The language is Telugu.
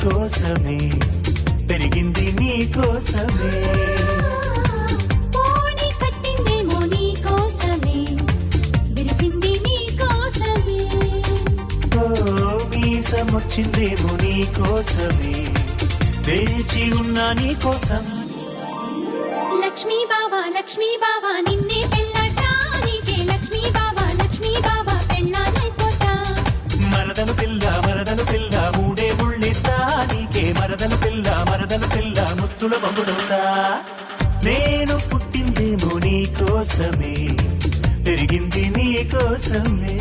కోసమే, పెరిగింది నీ కోసమే. పోనీ కట్టిందేమో నీ కోసమే, విరిసింది నీ కోసమే. ఓ మీసమొచ్చిందేమో నీ కోసమే, వేచి ఉన్నా నీ కోసం. లక్ష్మీ బావా నిన్నే పెళ్ళటానికే, లక్ష్మీ బావా పెళ్ళానైపోతా. మరదలు పిల్ల మూడే ముళ్ళిస్తా నీకే, మరదలు పిల్ల ముత్తుల బొమ్మడుతా. నేను పుట్టిందేమో నీ కోసమే, పెరిగింది నీ కోసమే.